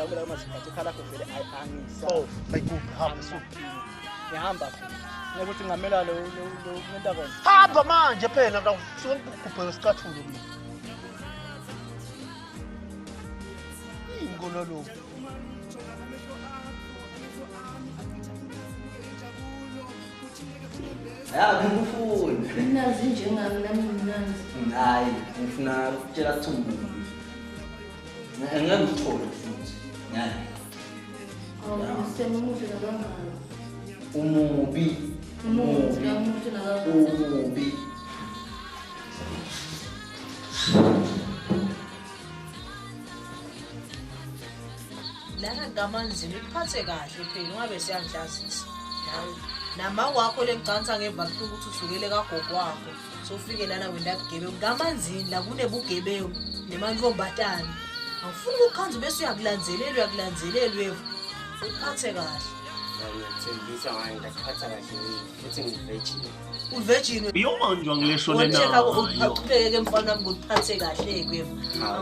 kumele amaziphathe khala vele angisa. Oh, bayikuphi hamba suka. Ngihamba futhi. Ngeke uthi ngamela lo ngentaba. Hamba manje phela ngisuke ngikubheka isicathulo mina. Ingolo lo. Ngifuna. Nazi njengami nami nginazi. Hayi, ngifuna ukutshela Thumbu. Ngeke ngithole futhi. Ngani? Semuhle kangangani? Umubi. Umubi nakangani? Umubi. Lana ngamanzini uphathe kahle phela ungabe siyangidlazisa. Nama wakho lengcansa ngemva ukuthi usukele kagogo wakho sofike lana wenda bugebengu ngamanzini la kunebugebengu nemantfombatana awufuni ukukhanza bese uyakulandzelelwa uphathe kahle Ngiyethembisa ngayo ngakuphatha kahle futhi ngivegile. Uvirgin Iyobanjwa Nguleshone Nayo. Nayo. Uqhubeke mfana wami ngikuphathe kahle kwemvu.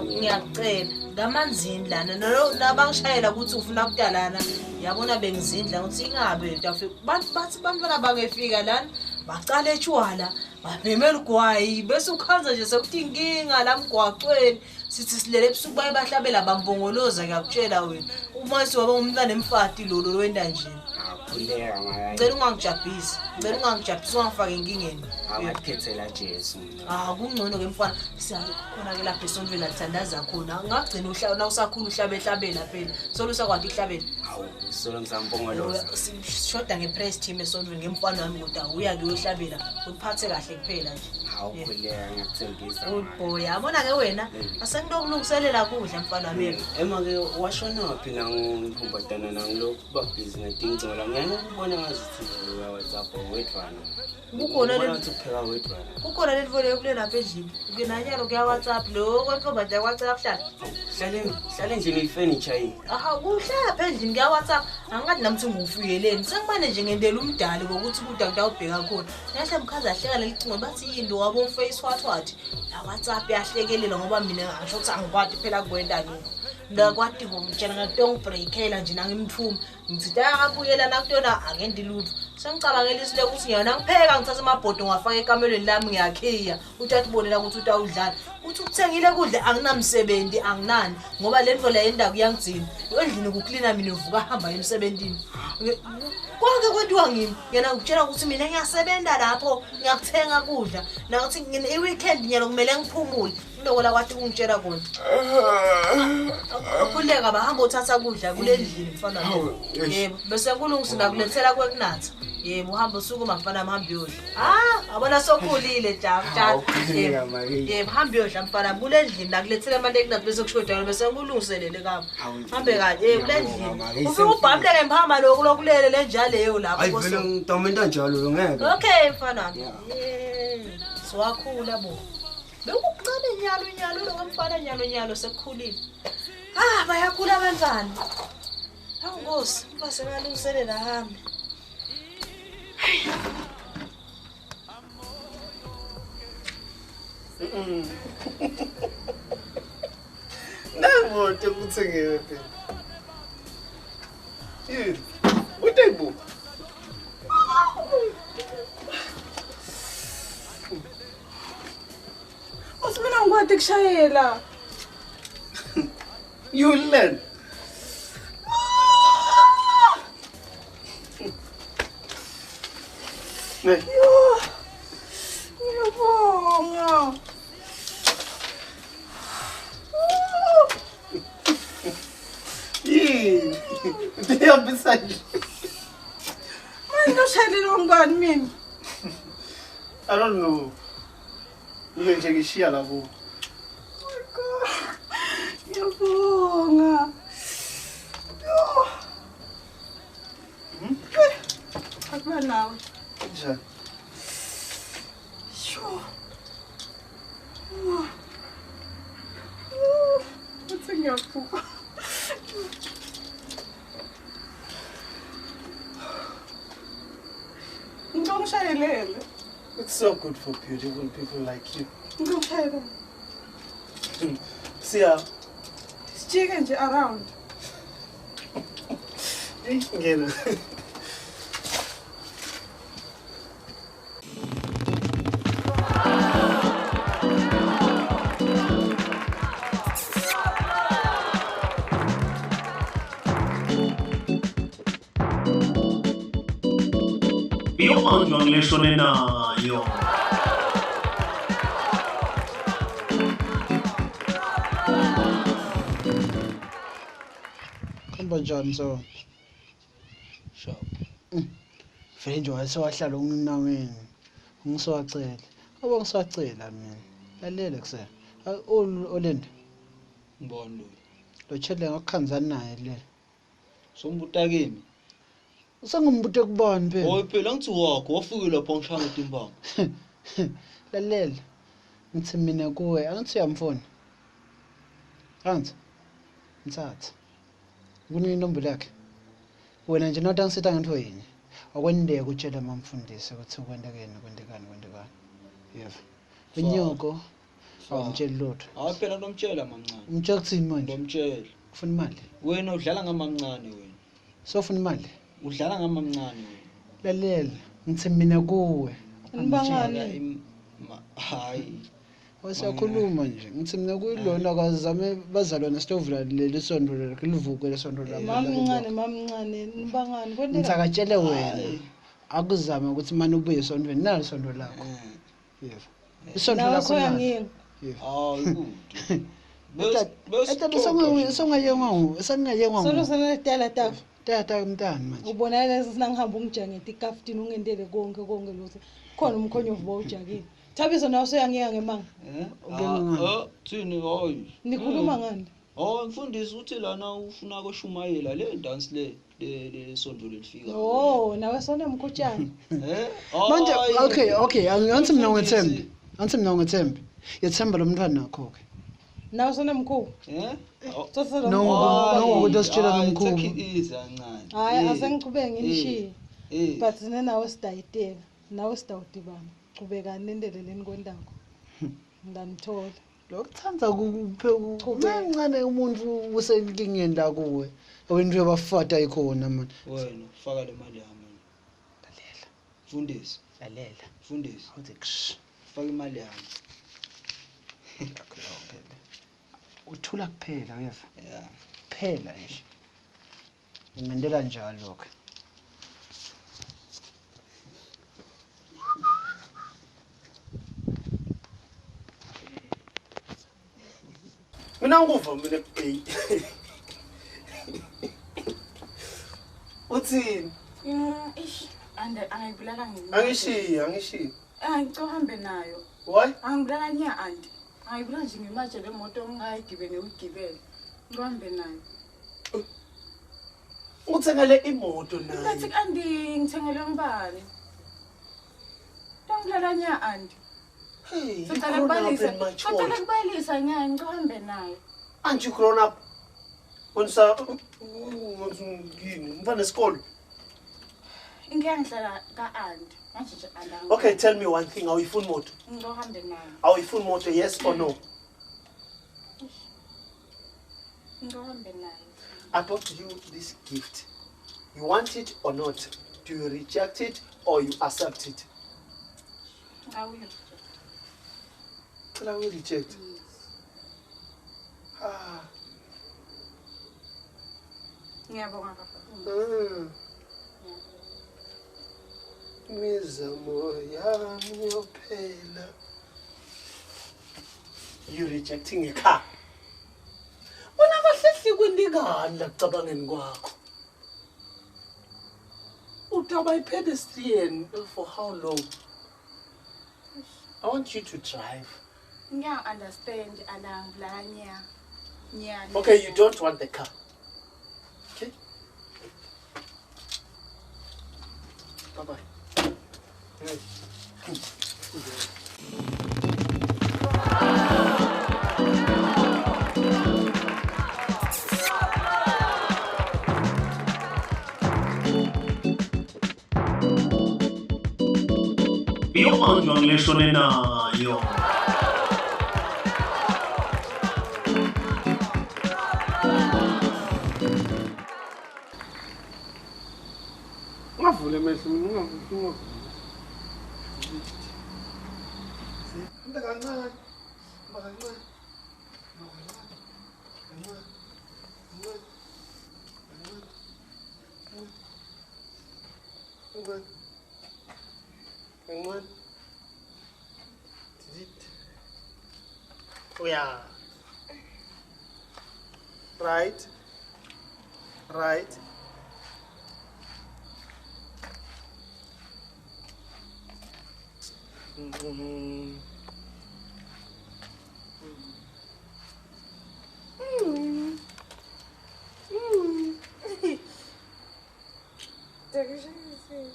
Ngiyacela ngamanzini lana nabangishayela ukuthi ufuna kutalana yabona bengizindla ukuthi ingabe afike bathi bantwana bangefika lana bacala etshwala babhemela ugwayi bese ukhanza nje sekuthi inkinga la mgwaqweni sithi silele ebusuku bayahlabela bambongoloza ngiyakutshela wena uma siwaba umntana emfati lo wenda nje Kuleka ngayo. ngicela ungangijabhisi ungangifake enkingeni Angakhethela Jesu. Kungcono ke mfana siyakhona ke lapha esontweni lathandaza khona ungagcina uhlala usakhula uhlabela phela solusa kwathi ihlabela Hawu, solo ngizambongoloza. shoda ngepress team esontweni ngemfana wami kodwa uya ke uhlabela uphathe kahle kuphela nje Hawu kuleka ngiyakuthembisa. good boy yabona ke wena asengilokulungiselela kudla mfana wami Ema ke washona waphi na ngihumbatana nangilo kuba busy ngedingcola ngeke ukubona ngazithi uya WhatsApp wedwana. Kukhona le upheka wedwana. kukhona le mfowethu kule lapha endlini ukenanyalo kuya WhatsApp lo kwentfombatana WhatsApp hlala Hlale endlini ifurniture yini? Kuhlapha endlini kuya WhatsApp angathi namthi ngufuyeleni sengibane nje ngendela umdali ngokuthi kuda kutawubheka khona yahle mkhaza ahleka lelicingo bathi yini wabo face wathi la WhatsApp yahlekelela ngoba mina ngisho ukuthi angikwati phela kwenda nini ndakwati ngomtshela ngakutonga breakela nje nangimthuma ngithi akabuyela nakutona akendi lutho sengicabangela isile ukuthi ngiyana ngipheka ngithatha amabhodo ngafaka ekamelweni lami ngiyakhiya uthi bonela ukuthi utawudlala uthi ukuthengile kudla anginamsebenzi anginani ngoba le nto la yenda kuyangizina endlini ukuklina mina uvuka hamba emsebenzini konke kwethiwa ngini yena ngikutshela ukuthi mina ngiyasebenza lapho ngiyakuthenga kudla nakuthi i-weekend nyalo kumele ngiphumule lokola kwathi ungitshela khona kuleka bahamba uthatha kudla kule ndlini mfana yebo bese kulungisina kulethela kwekunatha yebo uhamba usukuma mfana mhambi yodla abona sokhulile jam yebo hamba yodla mfana kule ndlini nakulethela amande ekunathi bese kushoda bese kulungiselele kabo hambe kahle yebo kule ndlini ufike ubhamleke mphamba lokulele lenjalo lapho Hayi vele ngitomenta njalo ngeke. okay mfana siwakhula bo bekuqale nyalo lo mfana nyalo sekukhulile bayakhula abantwana awungosi mpase ngalungiselela hambe Namoto kuthengele phela. Yini? Utebu. Usmina ngikwati kushayela. You learn. Ngiyabonga. Yini? Uyabisa nje. Manje ushayelelwa ngani mina? I don't know. Yini nje ngishiya lapho. Ngiyabonga. Akuba nawe. Njani? Sho. Uthi ngiyaphuka. Ngishayelele. It's so good for beautiful people like you. Ngishayelele. See ya. Sijike nje around. Ngena. Iyobanjwa Nguleshone Nayo. Khamba njani so? Shop. Vele nje wayesewahlala unginamini. Ngisowacela. Aba ngisowacela mina. Lalela kusena. Olenda. Ngibona Lo chele ngakukhanzana naye le. sombuta kimi. Usangimbute kubani phela? Hoy phela ngithi wakho wafike lapha ngishanga timbanga. Lalela. Ngithi mina kuwe angithi uyamfona. Angithi. Ngithatha. Kuni inombolo yakhe. Wena nje nathi angisitha ngento yini. Akwendeke utshela mamfundisi ukuthi kwendekeni. Yeva. Unyoko awumtsheli lutho. Hayi phela nomtshela mamncane. Umtshela kuthini manje? Ngomtshela. Ufuna imali? Wena udlala ngamamncane wena. Sofuna imali? Udlala ngamamncane wena. Lalela, ngithi mina kuwe. Nibangani? Hayi. Wasakhuluma nje. Ngithi mina kuyilona kazame bazalwane sitovula leli sondo livuke lesondo lami. Mamncane, nibangani? Kwendeka. Ngitsakatshele wena. Akuzame ukuthi manje ubuye esondweni nalo isondo lakho. Yeva. Isondo lakho yangini. Hayi kude. Esangayengwa Solo sana tela tafu. tata umntana manje. Ubona lezi sinangihamba ungijangete ikaftini ungendele konke lutho. Khona umkhonyo uvuba ujakile. Thabiso nawo soyangiyeka ngemanga. Thini hoyi. Nikhuluma ngani? Oh mfundisi uthi lana ufuna koshumayela le dance le sondo lelifika. Oh, nawe sona mkhutshana. Manje okay, angithi mina ngethembe. Angithi mina ngethembe. Yethemba lo mntwana nakho ke. Nawe sona mkhulu. Sosolo. No, ukuthi asitshela nomkhulu. Iza kancane. Hayi asengiqhubeke nginishiye. But nawe sidayitela. Nawe sidawudibana. Qhubeka nendeleleni kwendako. Ndanithola. Lokuthanza kuncane umuntu usenkingeni la kuwe. Wena uyabafata ikhona man. Wena faka le mali yami. Lalela. Mfundisi. Lalela. Mfundisi. Uthi ksh. Faka imali yami. Uthula kuphela uyeva. Yeah. Phela nje. Ungendela njalo lokho. Mina nguva mina hey. Uthini? Ish, angibulala ngini. Angishiyi. Ngicohambe nayo. Why? Angibulala nya anti. Angibulala nje ngimaje le moto ongayigibele uyigibele. Ngihambe nayo. Uthengele imoto nayo. Ngathi andi ngithengele ngibani? Angibulala nya anti. Hey, Sicela kubalisa nya ngicohambe nayo. Aren't you grown up? Unsa ngini? Mfana school. Ngiyangihlala ka-anti. Manje nje andanga. Okay, tell me one thing. Awuyifuni moto? Ngizohambe nayo. Awuyifuni moto, yes or no? Ngizohambe nayo. I brought you this gift. You want it or not? Do you reject it or you accept it? I will reject. Ngiyabonga kakhulu. Mizamo yami yophela. You rejecting a car. Wena bahlehli kwindingani la kucabangeni kwakho? Utaba pedestrian for how long? I want you to drive. Ngiya-understand andangibulala nya. Okay, you don't want the car. Okay? Bye-bye. Hey. Iyobanjwa Nguleshone Nayo. ungavule mehlo ungavule. Hamba kancane. Hamba kancane. Kancane. Oh yeah. Right. Right.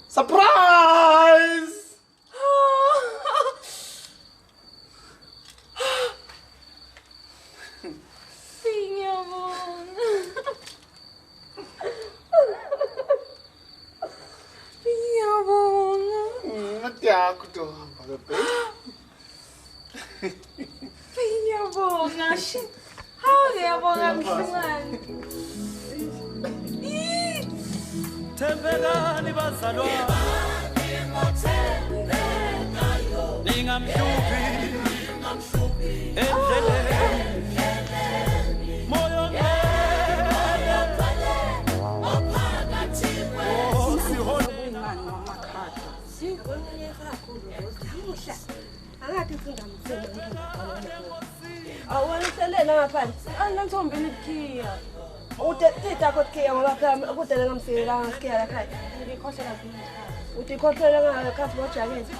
Surprise! Aku tu hamba ke. Ngiyabonga shi. Hawu ngiyabonga mhlungane. Thembekani bazalwane. Ningamhluphi. Endleleni. Moyo Awaniselela ngaphansi. Anantombi likhiya. Uthetha kodkhiya ngoba phela kudela ngamsela ngakhiya la khaya. Ngikhohlela phela. Utikhohlela ngakhathi ngojakeni.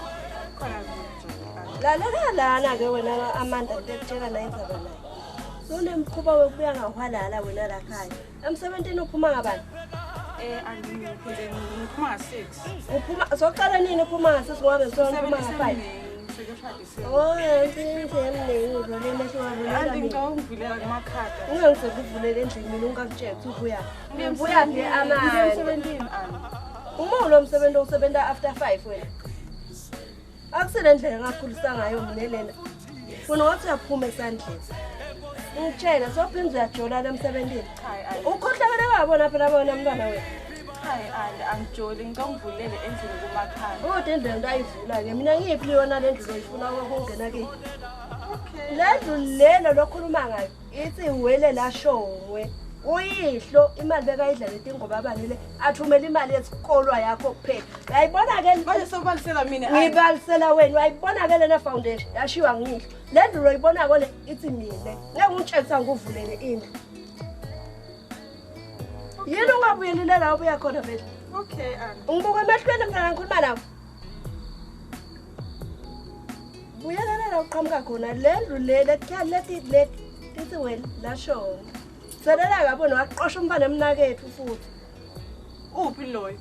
Lana ke wena Amanda ngikutshela la inzaba nayo. Sonemkhuba wokubuya ngahwalala wena la khaya. Emsebentini uphuma ngabani? Angiphinde ngiphuma nga6. Uphuma soqala nini uphuma nga6 ngoba uphuma nga5? Oh, ngiyemnengi uzolena siwavula. Andingawuvulela kumakhada. Ungangisekuvulele endlini mina ungakutshela ubuya. Ubuya nje amandla. Emsebentini Uma ulo msebenzi usebenza after 5 wena. Akusele ndlela ngakhulisa ngayo mina lena. Funa wathi uyaphuma esandleni. Ngitshela sophinza uyajola la emsebenzini. Ukhohlakele wabona phela bona mntwana wena. Hayi angijoli ngikangivulele endlini kumakhaya. Kodwa endlela ndayivula ke mina ngiphi yona le ndlu oyifuna ukungena ke. Okay. Le ndlu lelo lokhuluma ngayo ithi wele la shongwe. Uyihlo imali bekayidla letingoba abanile athumela imali yesikolwa yakho kuphela. Uyayibona ke manje sobalisela mina. Ngibalisela wena uyayibona ke lena foundation yashiwa ngihlo. Le ndlu loyibona ko le ithi mina. Ngeke ngitshela ngivulele indlu. Yini ungabuyelile la ubuya khona phela? Okay Ngibuka emehlweni mntana ngikhuluma nawe. Buyela la uqhamuka khona le ndlu le lethi ithi wena la shongwe. Selela ngabona waqosha umfana emnakethu futhi. Uphi loyo?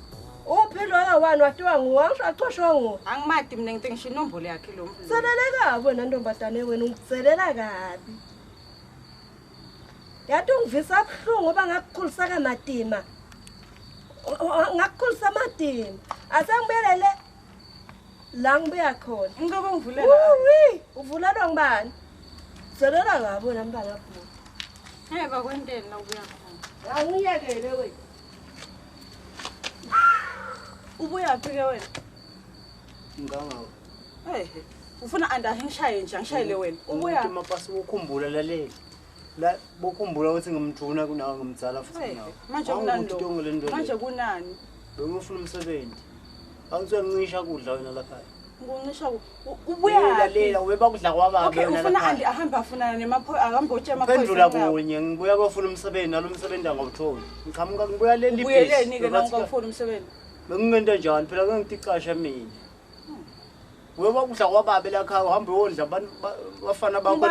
Uphi loyo wani watiwa nguwangisho acoshwa ngo. Angimadi mina ngithi inombolo yakhe lo mfana. Seleleka wena ntombatane wena ungiselela kabi. Yathi ungivisa abhlungu ngoba ngakukhulisa kaMadima. Ngakukhulisa amadima. Asangibelele la ngibuya khona. Ngoba ngivulela. Uvulelwa ngibani? Selela ngabona mntana waphu. Ngeke kwenteni la ubuya khona. Angiyekele wena. Ubuya phi ke wena? Ngangawo. Ufuna andahishaye nje angishayele wena. Ubuya mapasi ukukhumbula lalela. La bokhumbula ukuthi ngimthuna kunawe ngimdzala futhi nawe. Manje kunani lo? Manje kunani? Bengifuna umsebenzi. Awuthi ngincisha kudla wena lapha. Ngoncisha ubuya lalela ubeba kudla kwababe wena lapha. Ufuna ahamba afunana nemapho ahambe utshe emaphoyisa. Pendula kunye ngibuya kufuna umsebenzi nalomsebenzi angawutholi. Ngiqhamuka ngibuya le libhisi. Ubuyeleni ke nanga ufuna umsebenzi? Bengingenta njani phela ke ngiticasha mina. Weba kudla kwababe la khaya uhambe wondla abantu bafana bakho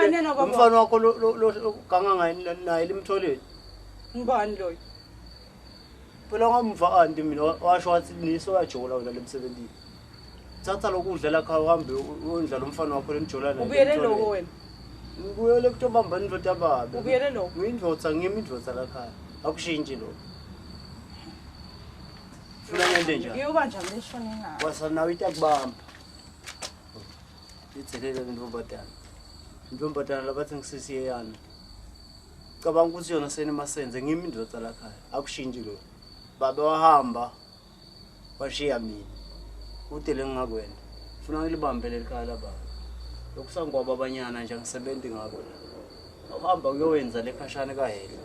umfana wakho lo ganga ngayi limtholeni. Ngibani loyo? Phela ngamva anti mina washo wathi niso yajola wena lemsebenzini. Thatha lokudla la khaya uhambe wondla lomfana wakho lenijolana. Ubuyele lokho wena. Ngibuyele kutobamba indvodza babe. Ubuyele lokho. Ngindvodza ngimi indvodza la khaya. Akushintshi lo. Funa ngende njani? Iyobanjwa Nguleshone ngawo. Wasanawe itakubamba. Ithelele ntombatana. Ntombatana labathi ngisisiyeyana. Cabanga ukuthi yona sene masenze ngimi indvodza la khaya. Akushintshi lo. Babe wahamba. washiya mina uthi lengingakwenza ufuna ngilibambe lelikhaya lababa lokusangwaba abanyana nje ngisebenzi ngako la uhamba kuyowenza lekhashane kahela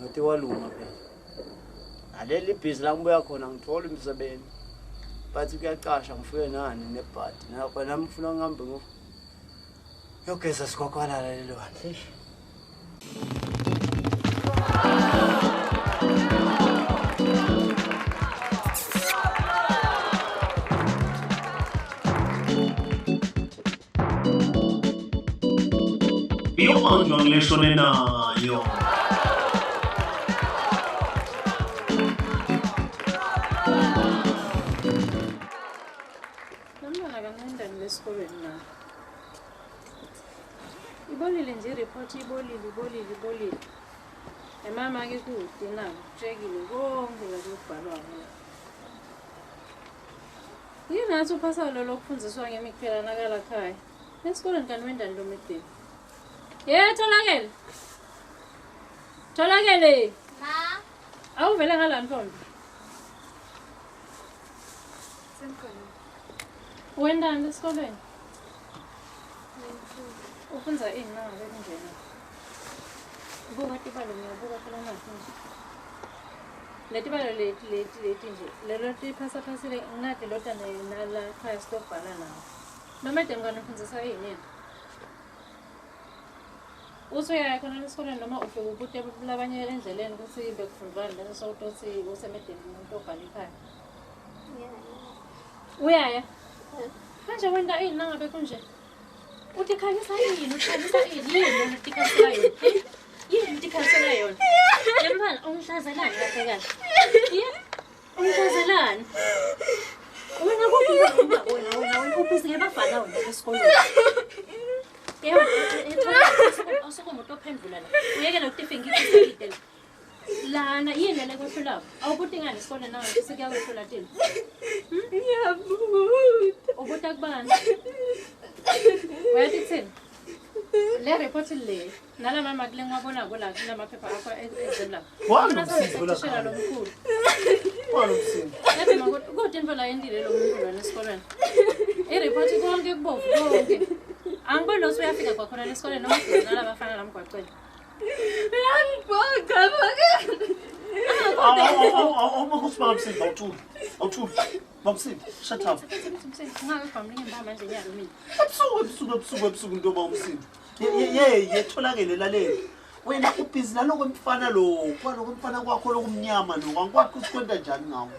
ngathi walunga phela aleli ibhizi la ngibuya khona ngithola umsebenzi bathi kuyaqasha ngifike nani nebhadi nakho nami ngifuna ngihambe yogeza sikwakwala lelo handle Iyobanjwa Nguleshone Nayo. Nomntwana kancendani lesikolweni na. Ibolile nje ireport ibolile. Emama ke kude na, tshekile konke lokubhalwa ngalo. Yini uphasa lo lokufundiswa ngemiphela nakala khaya. Esikolweni kanwendani lo midday. Tholakele. Ma. Awuvela ngala ntombi. Senkhona. Wendani esikolweni? Ufunza ini na kunjena? Buka tibalo ngiyabuka phela ngathi. Letibalo leti nje. Lelo tiphasa phasile ngadi lotana nala khaya stophala nawo. Noma demngane ufundzisa yini? Usuya khona esikoleni noma ufike ubute labanye endleleni ukuthi bekufundwani bese sawuthi usemedeni umuntu obhala ikhaya. Uyaya? Manje wenda ini nangabe kunje? Uthi khanyisa yini? Yini utikhansela yona? Yini utikhansela yona? Yemfana umhlazelani kahle kahle. Umhlazelani? Wena kodwa wena ubizike bafana wena esikoleni. Awusokumuntu ophendula la. Uyekela ukuthi ngikufike lana yini le kwehlula. Awubuthi ngani isikoleni nawe bese kuyakwehlela tini? Ngiyabuta. Ubuta kubani? Wayathi thini? Le report le. Nala mama kule ngwabona kola kunamaphepha akho exam la. Wona msizi la. Shela lo mkhulu. Wona msizi. Yathi kodwa imvela yendile lo mkhulu wena esikoleni. Ireport konke kubovu konke. Angibona usuyafika kwakhona lesikoleni noma nala bafana lamgwaqweni. Uyangibonga bake. Awumakuthi bamsizi awuthuli. Bamsizi, shut up. Ngake family ngimba manje nyalo mina. Ebusuku into bamsizi. Yetholakele laleli. Wena ubhizi naloko mfana lo, kwaloko mfana kwakho lokumnyama lo, angikwakho usikwenda njani ngawo.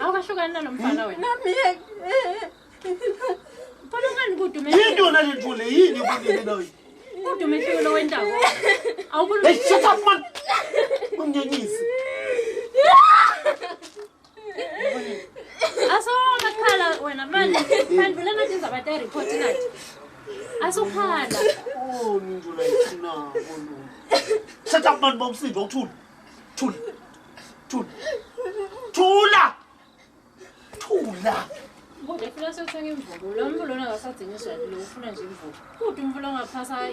Awukahlukani nalo mfana wena. Nami Phela ngani kudume. Yini yona le nto le yini kunini nawe? Kudume hlelo wendaba. Awubona. Hey, shut up man. Ungenyisi. Asokhala wena manje. Phandula ngathi izaba ta report nathi. Asokhala. Oh, ninjula yithina bolu. Shut up man bomsindo uthula. Thula. Kodwa phela sewuthenga imvubu. Lo mvulo lona akasadingiswa lo ufuna nje imvubu. Kodwa umvulo ongaphasa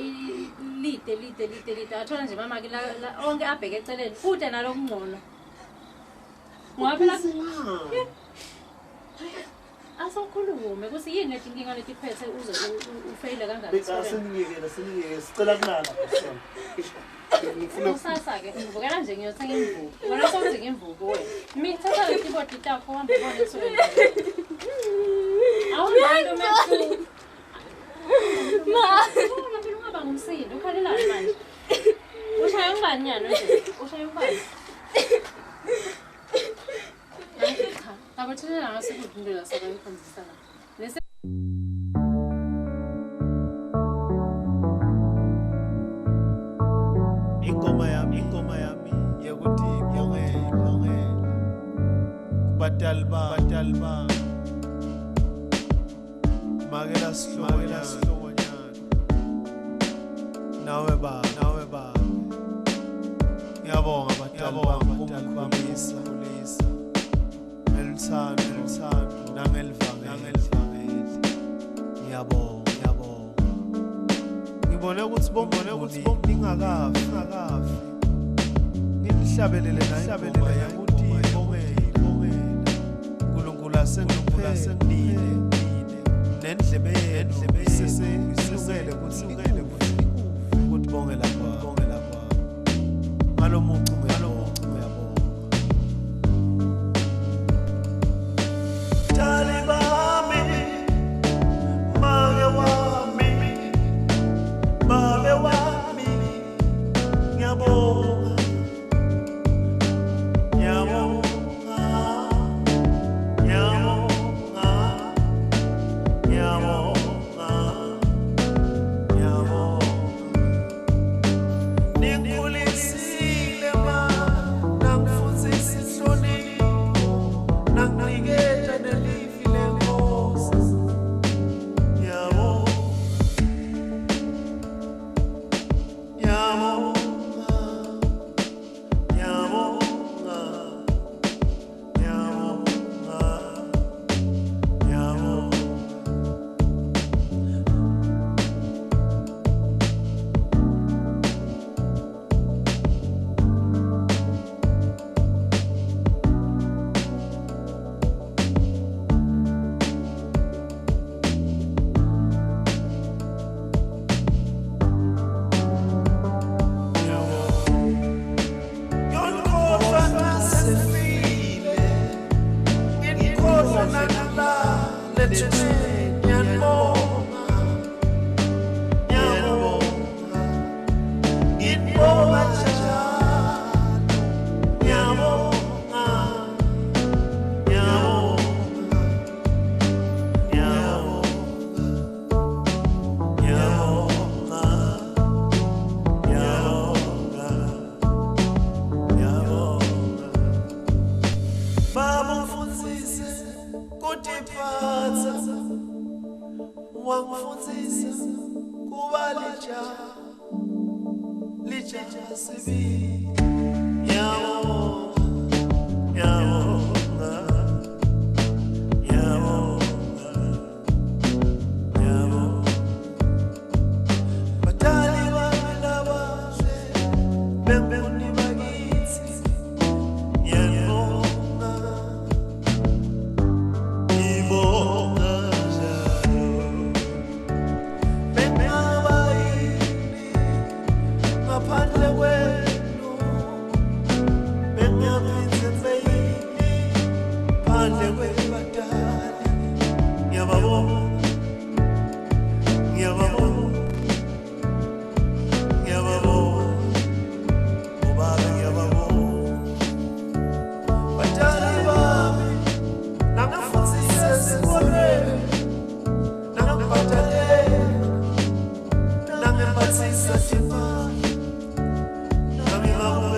lide athola nje mama ke la onke abheke eceleni. Kude nalo kungcono. Ngoba phela asokhulume kuthi yini letinkinga letiphethe uze ufeyile kangaka. Aseningekela sicela kulala ngifuna usasa ke ngivukela nje ngiyothenga imvubu. Wena sawuthi imvubu wena. Mina thatha le keyboard takho uhambe ubone eswena. Awunalo manje. Ungaba ngumsindo ukhalelani manje. Ushaya ngubani nyana nje? Ushaya ngubani? Abathina ngasikuphi into la sabayifundisana. Lese ingoma yami yokuthi ngiyongela kubatalba makela sihlonyana nawe ba ngiyabonga batalba kumisa elithando nangelivangeli ngiyabonga ngibone ukuthi ningakafi ngihlabelele nayo ukuthi ngikhumbula sengilile nendlebe iseselukele ukuthi bonge lapha ngalomucu uyabonga Dali bami make wami babe wami ngiyabonga Nami